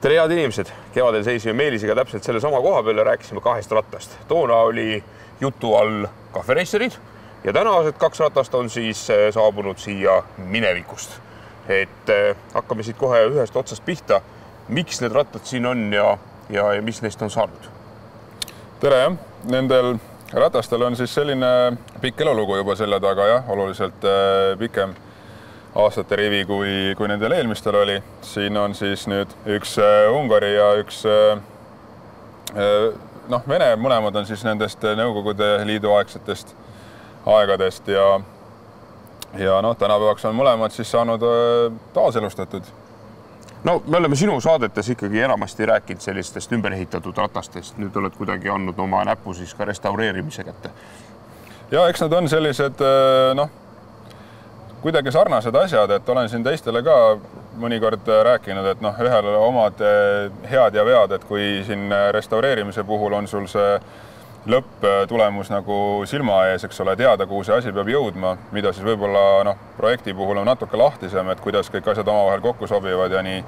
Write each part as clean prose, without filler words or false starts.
Tere head inimesed! Kevadel seisime Meelisega täpselt selle sama koha peal ja rääkisime kahest rattast. Toona oli jutu all kahvereisterid ja tänased kaks ratast on siis saabunud siia minevikust. Hakkame siit kohe ühest otsast pihta. Miks need rattad siin on ja mis neist on saanud? Tere jah! Nendel ratastel on siis selline pikk elulugu juba selle taga, oluliselt pikem aastate rivi, kui nendel eelmistel oli. Siin on siis nüüd üks Ungari ja üks Vene, mõlemad on siis nendest Nõukogude Liidu aegsetest aegadest ja tänapäevaks on mõlemad siis saanud taaselustatud. No, me oleme sinu saadetes ikkagi enamasti rääkinud sellistest ümberehitatud ratastest. Nüüd oled kuidagi andnud oma näpu siis ka restaureerimise kätte. Ja eks nad on sellised, kuidagi sarnased asjad, et olen siin teistele ka mõnikord rääkinud, et ühel omad head ja vead, et kui siin restaureerimise puhul on sul see lõpptulemus nagu silma ees, eks ole, teada, kuhu see asi peab jõudma, mida siis võib-olla projekti puhul on natuke lahtisem, et kuidas kõik asjad omavahel kokku sobivad ja nii,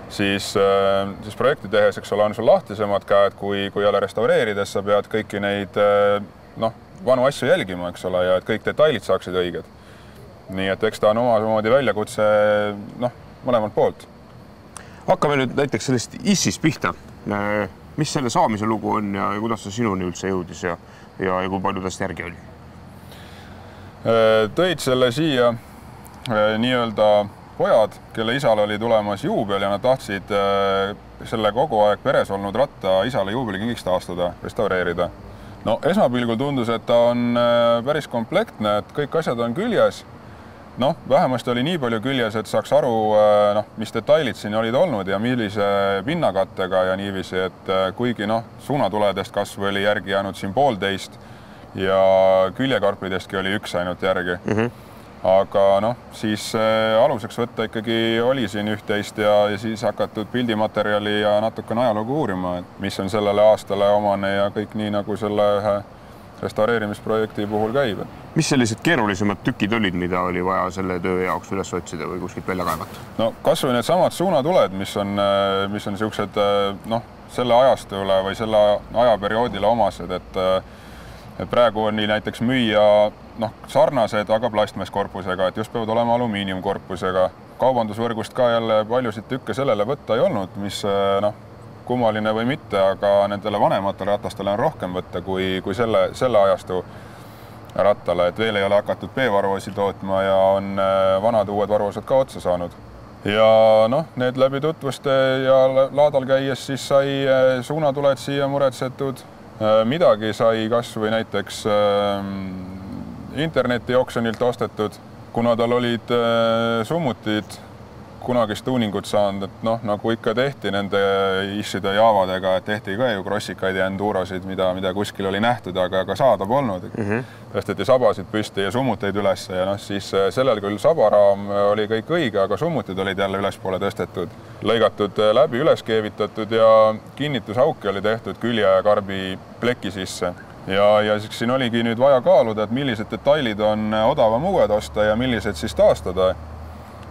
siis projekti tehes, eks ole, on sul lahtisemad käed, kui jälle restaureerides sa pead kõiki neid vanu asju jälgima, eks ole, ja et kõik detailid saaksid õiged. Nii et eks ta on omamoodi väljakutse mõlemalt poolt. Hakkame nüüd näiteks sellest Issist pihta. Mis selle saamise lugu on ja kuidas see sinuni üldse jõudis ja kui palju tast järgi oli? Tõid selle siia nii-öelda pojad, kelle isal oli tulemas juubel ja nad tahtsid selle kogu aeg peres olnud ratta isale juubelikingiks taastada, restaureerida. Esmapilgul tundus, et ta on päris komplektne, et kõik asjad on küljes. Vähemasti oli nii palju küljes, et saaks aru, mis detailid siin olid olnud ja millise pinnakattega ja niiviisi, et kuigi suunatuledest kasv oli järgi jäänud siin 1,5 ja küljekarpidestki oli üks ainult järgi. Aga siis aluseks võtta ikkagi oli siin üht-teist ja siis hakatud pildimaterjali ja natukene ajalugu uurima, et mis on sellele aastale omane ja kõik nii nagu selle ühe restaureerimisprojekti puhul käib. Mis sellised keerulisemad tükid olid, mida oli vaja selle töö jaoks üles otsida või kuskilt välja kaevata? Kas või need samad suunatuled, mis on siuksed selle ajastule või selle ajaperioodile omased, et praegu on nii näiteks müüa sarnased, aga plastmasskorpusega, et just peavad olema alumiiniumkorpusega. Kaubandusvõrgust ka jälle paljusid tükke sellele võtta ei olnud, mis kummaline või mitte, aga nendele vanematele ratastele on rohkem võtta kui selle ajastu rattale, et veel ei ole hakatud B-varvosi tootma ja on vanad uued varvosed ka otsa saanud. Ja need läbi tutvuste ja laadal käies siis sai suunatuled siia muretsetud. Midagi sai kas või näiteks interneti oksjonilt ostetud, kuna tal olid summutid kunagist tuuningut saanud, et nagu ikka tehti nende Isside jaavadega, et tehti ka ju krossikaid ja endurosid, mida kuskil oli nähtud, aga saada polnud. Tõsteti sabasid püsti ja summuteid üles ja siis sellel küll sabaraam oli kõik õige, aga summutid olid jälle ülespoole tõstetud, lõigatud läbi, üles keevitatud ja kinnitusauke oli tehtud külje ja karbi pleki sisse. Ja siin oligi nüüd vaja kaaluda, et millised detailid on odavam uued osta ja millised siis taastada.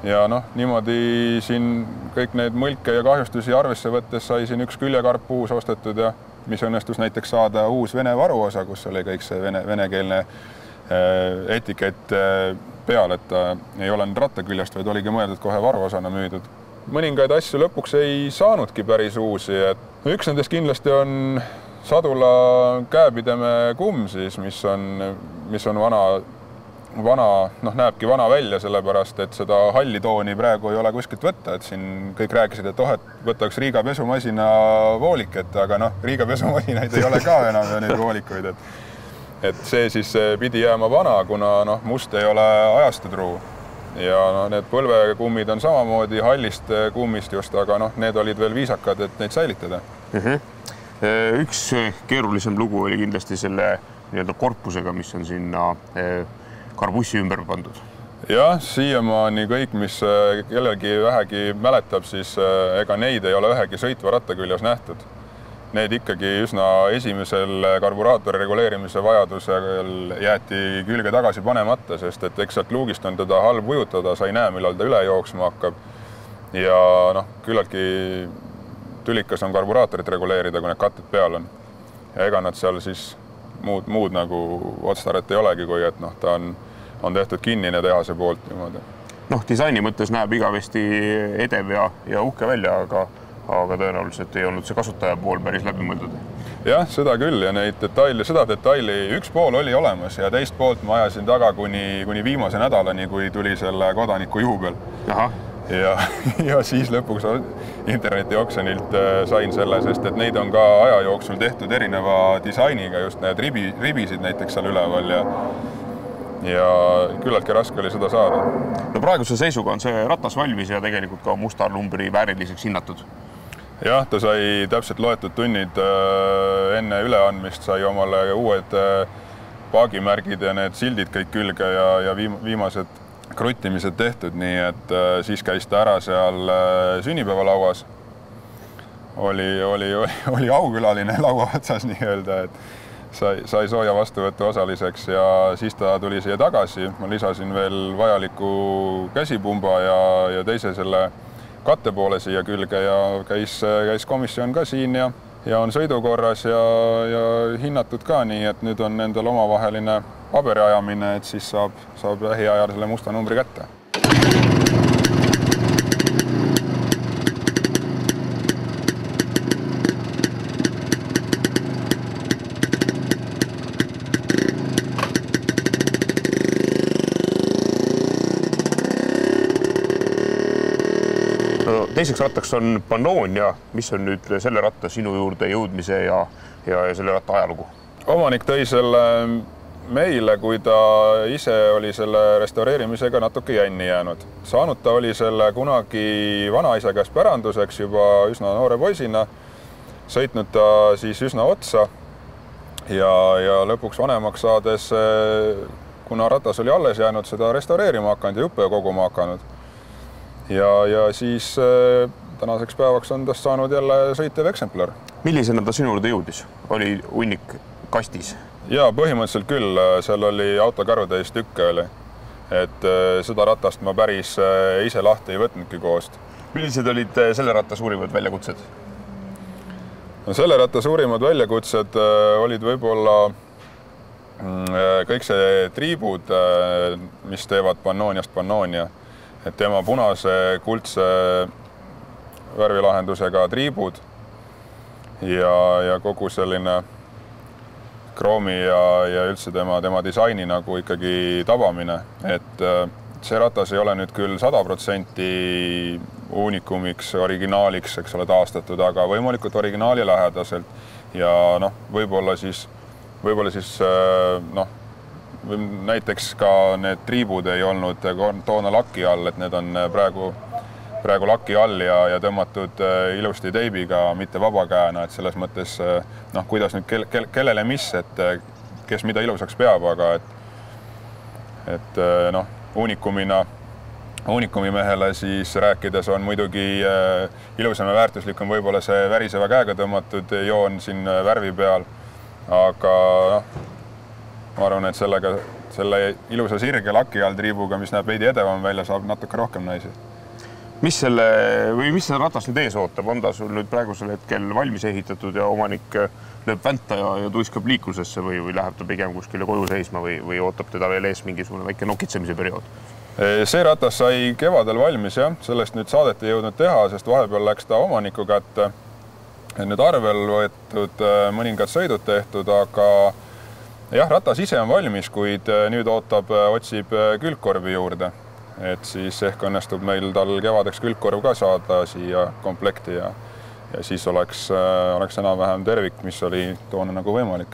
Ja niimoodi siin kõik need mõlke ja kahjustusi arvesse võttes sai siin üks küljekarp uus ostetud ja mis õnnestus näiteks saada uus Vene varuosa, kus oli kõik see venekeelne etikett peal, et ta ei ole nüüd rattaküljest, vaid oligi mõeldud kohe varuosana müüdud. Mõningaid asju lõpuks ei saanudki päris uusi, et üks nendest kindlasti on sadula käepideme kumm siis, mis on näebki vana välja, sellepärast, et seda halli tooni praegu ei ole kuskilt võtta, et siin kõik rääkisid, et võtta üks Riiga pesumasina voolik, aga Riiga pesumasinaid ei ole ka enam ja neid voolikuid, et see siis pidi jääma vana, kuna must ei ole ajastutruu ja need põlvekummid on samamoodi hallist kummist just, aga need olid veel viisakad, et neid säilitada. Üks keerulisem lugu oli kindlasti selle korpusega, mis on sinna karbussi ümber pandud. Jah, siiamaani kõik, mis kellelgi vähegi mäletab, siis ega neid ei ole ühegi sõitva ratta küljes nähtud. Need ikkagi üsna esimesel karburaatori reguleerimise vajadusel jäeti külge tagasi panemata, sest et eks sealt luugist on teda halb ujutada, sa ei näe, millal ta üle jooksma hakkab. Ja küllaltki tülikas on karburaatorit reguleerida, kui need katted peal on. Ja ega nad seal siis muud nagu otstarvet ei olegi, kui et noh, ta on tehtud kinnine tehase poolt niimoodi. Noh, disaini mõttes näeb igavesti edev ja uhke välja, aga tõenäoliselt ei olnud see kasutaja pool päris läbi mõeldud. Jah, seda küll ja seda detaili üks pool oli olemas ja teist poolt ma ajasin taga kuni viimase nädalani, kui tuli selle kodaniku juubel. Aha. Ja siis lõpuks internetioksjonilt sain selle, sest et neid on ka aja jooksul tehtud erineva disainiga, just need ribisid näiteks seal üleval ja küllaltki raske oli seda saada. No praeguse seisuga on see ratas valmis ja tegelikult ka musta numbri vääriliseks hinnatud. Jah, ta sai täpselt loetud tunnid enne üleandmist, sai omale uued paagimärgid ja need sildid kõik külge ja viimased kruttimised tehtud, nii et siis käis ta ära seal sünnipäevalauas. Oli aukülaline laua otsas nii-öelda, et sai sooja vastuvõtu osaliseks ja siis ta tuli siia tagasi. Ma lisasin veel vajaliku käsipumba ja teise selle katte poole siia külge ja käis komisjon ka siin ja on sõidukorras ja hinnatud ka nii, et nüüd on nendel omavaheline paberiajamine, et siis saab lähiajal selle musta numbri kätte. Teiseks rattaks on Pannonia, mis on nüüd selle ratta sinu juurde jõudmise ja selle ratta ajalugu? Omanik tõi selle meile, kui ta ise oli selle restaureerimisega natuke jänni jäänud. Saanud ta oli selle kunagi vanaisa käest päranduseks juba üsna noore poisina. Sõitnud ta siis üsna otsa ja lõpuks vanemaks saades, kuna ratas oli alles jäänud, seda restaureerima hakanud ja juppe koguma hakanud. Ja siis tänaseks päevaks on tast saanud jälle sõitev eksemplar. Millisena ta sinu juurde jõudis? Oli hunnik kastis? Jaa, põhimõtteliselt küll. Seal oli autokarutäis tükke oli. Et seda ratast ma päris ise lahti ei võtnudki koost. Millised olid selle ratta suurimad väljakutsed? No, selle ratta suurimad väljakutsed olid võib-olla kõik see triibud, mis teevad Pannoniast Pannonia. Et tema punase kuldse värvilahendusega triibud ja kogu selline kroomi ja üldse tema disaini nagu ikkagi tabamine. Et see ratas ei ole nüüd küll 100% uunikumiks, originaaliks, eks ole, taastatud, aga võimalikult originaali lähedaselt ja noh, võib-olla siis näiteks ka need triibud ei olnud toona laki all, et need on praegu laki all ja tõmmatud ilusti teibiga, mitte vabakäena, et selles mõttes kuidas nüüd kellele mis, et kes mida ilusaks peab, aga et uunikumi mehele siis rääkides on muidugi ilusam ja väärtuslikum võib-olla see väriseva käega tõmmatud joon siin värvi peal, aga ma arvan, et selle ilusa sirge laki all triibuga, mis näeb veidi edevam välja, saab natuke rohkem naisi. Mis selle ratas nüüd ees ootab? On ta sul nüüd praegusel hetkel valmis ehitatud ja omanik lööb vänta ja tuiskab liiklusesse või läheb ta pigem kuskile koju seisma või ootab teda veel ees mingisugune väike nokitsemise periood? See ratas sai kevadel valmis, jah. Sellest nüüd saadet ei jõudnud teha, sest vahepeal läks ta omaniku kätte. Nüüd arvel võetud mõningad sõidud tehtud, aga jah, ratas ise on valmis, kuid nüüd otsib külgkorvi juurde. Et siis ehk õnnestub meil tal kevadeks külgkorv ka saada siia komplekti ja siis oleks enam-vähem tervik, mis oli toona nagu võimalik.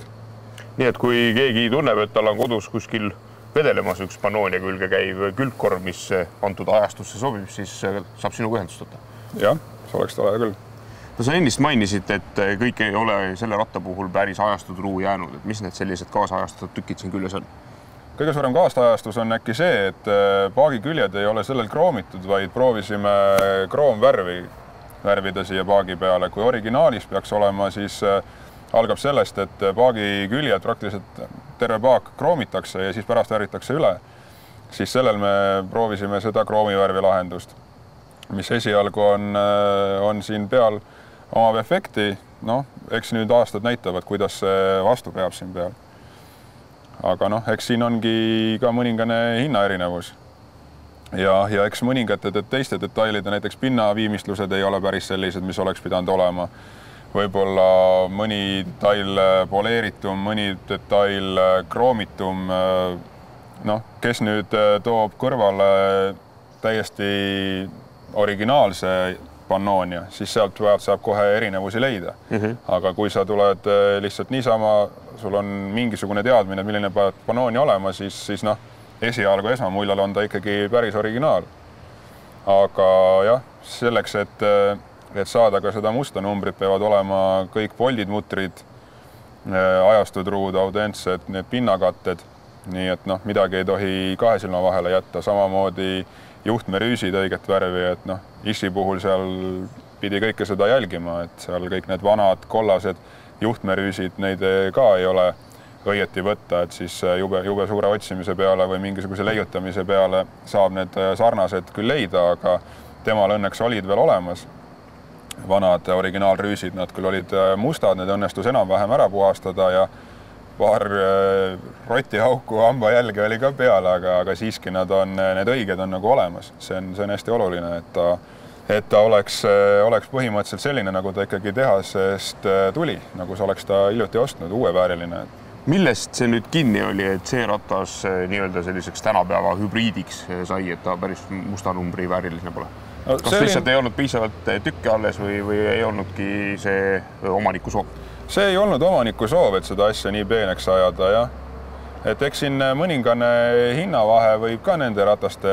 Nii et kui keegi tunneb, et tal on kodus kuskil vedelemas üks Pannonia külge käiv külgkorv, mis antud ajastusse sobib, siis saab sinuga ühendust võtta. Jah, see oleks tore küll. No sa ennist mainisid, et kõik ei ole selle ratta puhul päris ajastud ruu jäänud. Et mis need sellised kaasajastatud tükid siin küljes on? Kõige suurem kaasajastus on äkki see, et paagiküljed ei ole sellel kroomitud, vaid proovisime kroomvärvi värvida siia paagi peale. Kui originaalis peaks olema, siis algab sellest, et paagiküljed praktiliselt terve paak kroomitakse ja siis pärast värvitakse üle. Siis sellel me proovisime seda kroomivärvi lahendust, mis esialgu on siin peal omab efekti, noh, eks nüüd aastad näitavad, kuidas see vastu peab siin peal. Aga noh, eks siin ongi ka mõningane hinnaerinevus. Ja eks mõningate teiste detailide, näiteks pinnaviimistlused ei ole päris sellised, mis oleks pidanud olema. Võib-olla mõni detail poleeritum, mõni detail kroomitum. Noh, kes nüüd toob kõrvale täiesti originaalse Pannonia, siis sealt saab kohe erinevusi leida. Aga kui sa tuled lihtsalt niisama, sul on mingisugune teadmine, milline peab Pannonia olema, siis noh, esialgu esmamuljal on ta ikkagi päris originaal. Aga jah, selleks, et saada ka seda musta numbrit, peavad olema kõik poldid, mutrid, ajastud ruud, autentsed, need pinnakatted. Nii et noh, midagi ei tohi kahe silma vahele jätta, samamoodi juhtmerüüsid õiget värvi, et noh, issi puhul seal pidi kõike seda jälgima, et seal kõik need vanad kollased juhtmerüüsid, neid ka ei ole õieti võtta, et siis jube suure otsimise peale või mingisuguse leiutamise peale saab need sarnased küll leida, aga temal õnneks olid veel olemas vanad originaalrüüsid, nad küll olid mustad, need õnnestus enam-vähem ära puhastada ja paar rotiauku hambajälge oli ka peal, aga siiski need õiged on nagu olemas. See on hästi oluline, et ta oleks põhimõtteliselt selline, nagu ta ikkagi tehasest tuli, nagu sa oleks ta hiljuti ostnud, uuevääriline. Millest see nüüd kinni oli, et see ratas nii-öelda selliseks tänapäeva hübriidiks sai, et ta päris musta numbri vääriline pole? No, kas lihtsalt ei olnud piisavalt tükke alles või ei olnudki see omaniku soov? See ei olnud omaniku soov, et seda asja nii peeneks ajada, jah. Et eks siin mõningane hinnavahe võib ka nende rataste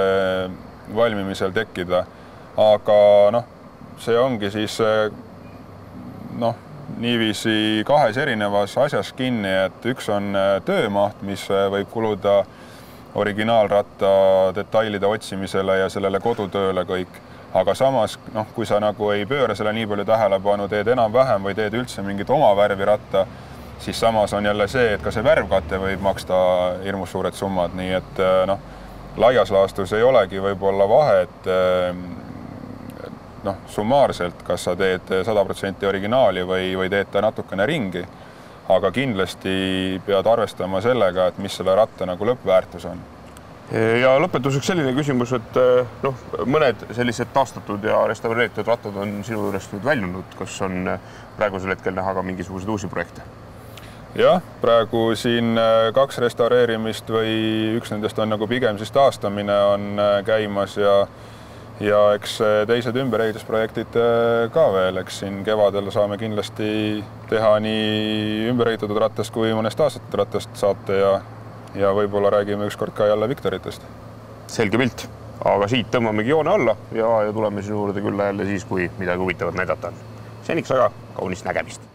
valmimisel tekkida, aga noh, see ongi siis noh, niiviisi kahes erinevas asjas kinni, et üks on töömaht, mis võib kuluda originaalratta detailide otsimisele ja sellele kodutööle kõik. Aga samas, noh, kui sa nagu ei pööra selle nii palju tähelepanu, teed enam-vähem või teed üldse mingit oma värvi ratta, siis samas on jälle see, et ka see värvkate võib maksta hirmus suured summad, nii et noh, laias laastus ei olegi võib-olla vahet noh, summaarselt, kas sa teed 100% originaali või teed ta natukene ringi, aga kindlasti pead arvestama sellega, et mis selle ratta nagu lõppväärtus on. Ja lõpetuseks selline küsimus, et noh, mõned sellised taastatud ja restaureeritud rattad on sinu juurest nüüd väljunud. Kas on praegusel hetkel näha ka mingisuguseid uusi projekte? Jah, praegu siin 2 restaureerimist või üks nendest on nagu pigem siis taastamine on käimas ja eks teised ümberehitusprojektid ka veel, eks siin kevadel saame kindlasti teha nii ümberehitatud rattast kui mõnest taastatud rattast saate ja võib-olla räägime ükskord ka jälle Victoritest. Selge pilt, aga siit tõmbamegi joone alla ja tuleme sinu juurde külla jälle siis, kui midagi huvitavat näidata on. Seniks aga kaunist nägemist!